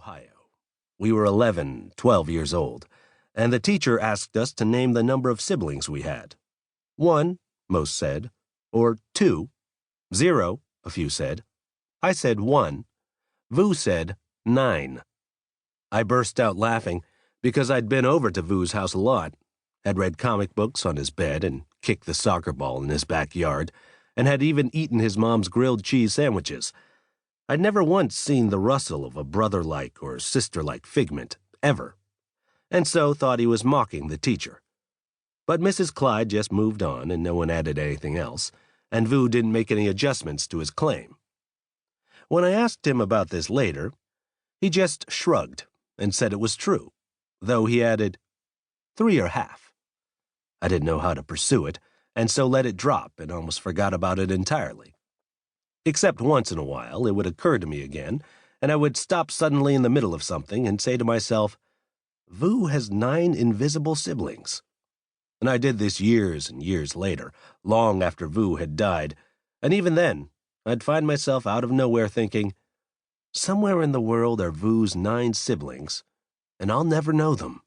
Ohio. We were 11, 12 years old, and the teacher asked us to name the number of siblings we had. 1, most said, or 2. 0, a few said. I said 1. Vu said 9. I burst out laughing because I'd been over to Vu's house a lot, had read comic books on his bed and kicked the soccer ball in his backyard, and had even eaten his mom's grilled cheese sandwiches. I'd never once seen the rustle of a brother-like or sister-like figment, ever, and so thought he was mocking the teacher. But Mrs. Clyde just moved on, and no one added anything else, and Vu didn't make any adjustments to his claim. When I asked him about this later, he just shrugged and said it was true, though he added, 3 or half. I didn't know how to pursue it, and so let it drop and almost forgot about it entirely. Except once in a while, it would occur to me again, and I would stop suddenly in the middle of something and say to myself, Vu has 9 invisible siblings. And I did this years and years later, long after Vu had died, and even then, I'd find myself out of nowhere thinking, somewhere in the world are Vu's 9 siblings, and I'll never know them.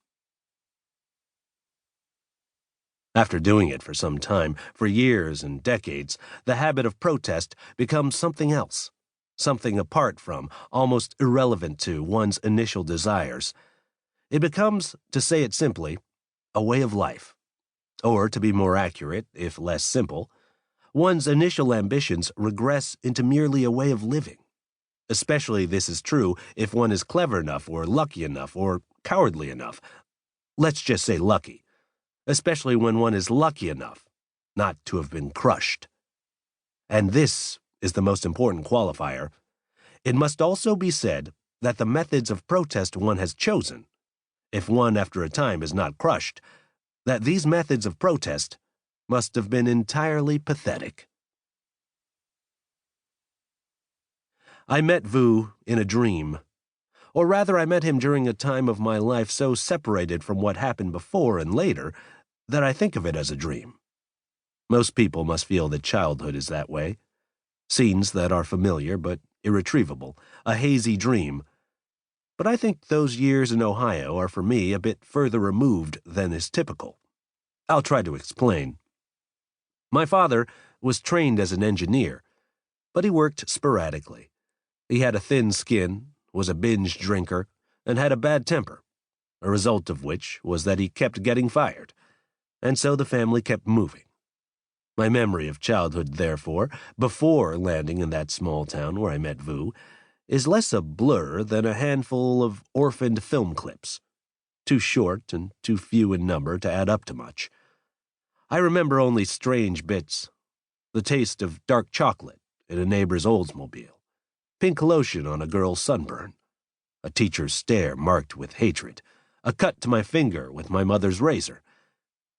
After doing it for some time, for years and decades, the habit of protest becomes something else, something apart from, almost irrelevant to, one's initial desires. It becomes, to say it simply, a way of life. Or, to be more accurate, if less simple, one's initial ambitions regress into merely a way of living. Especially this is true if one is clever enough or lucky enough or cowardly enough. Let's just say lucky. Especially when one is lucky enough not to have been crushed. And this is the most important qualifier. It must also be said that the methods of protest one has chosen, if one after a time is not crushed, that these methods of protest must have been entirely pathetic. I met Vu in a dream. Or rather, I met him during a time of my life so separated from what happened before and later that I think of it as a dream. Most people must feel that childhood is that way. Scenes that are familiar but irretrievable, a hazy dream. But I think those years in Ohio are for me a bit further removed than is typical. I'll try to explain. My father was trained as an engineer, but he worked sporadically. He had a thin skin, was a binge drinker, and had a bad temper, a result of which was that he kept getting fired, and so the family kept moving. My memory of childhood, therefore, before landing in that small town where I met Vu, is less a blur than a handful of orphaned film clips, too short and too few in number to add up to much. I remember only strange bits, the taste of dark chocolate in a neighbor's Oldsmobile, pink lotion on a girl's sunburn, a teacher's stare marked with hatred, a cut to my finger with my mother's razor,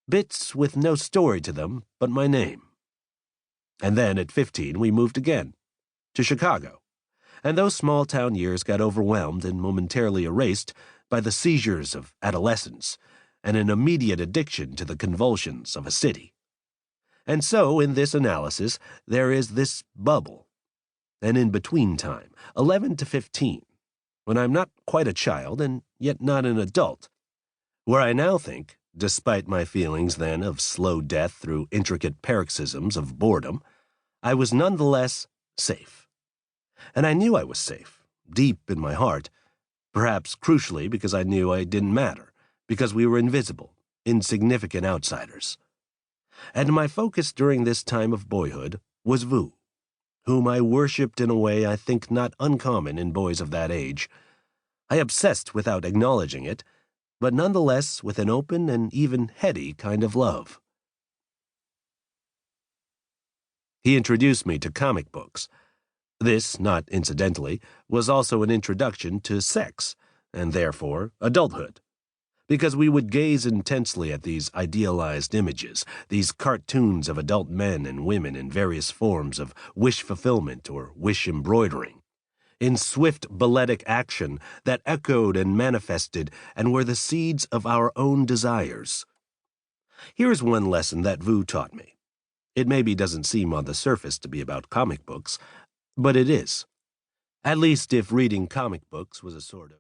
bits with no story to them but my name. And then at 15 we moved again, to Chicago, and those small-town years got overwhelmed and momentarily erased by the seizures of adolescence and an immediate addiction to the convulsions of a city. And so, in this analysis, there is this bubble, an in-between time, 11 to 15, when I'm not quite a child and yet not an adult, where I now think, despite my feelings then of slow death through intricate paroxysms of boredom, I was nonetheless safe. And I knew I was safe, deep in my heart, perhaps crucially because I knew I didn't matter, because we were invisible, insignificant outsiders. And my focus during this time of boyhood was Vu, whom I worshipped in a way I think not uncommon in boys of that age. I obsessed without acknowledging it, but nonetheless with an open and even heady kind of love. He introduced me to comic books. This, not incidentally, was also an introduction to sex, and therefore adulthood, because we would gaze intensely at these idealized images, these cartoons of adult men and women in various forms of wish fulfillment or wish embroidering, in swift balletic action that echoed and manifested and were the seeds of our own desires. Here's one lesson that Vu taught me. It maybe doesn't seem on the surface to be about comic books, but it is. At least if reading comic books was a sort of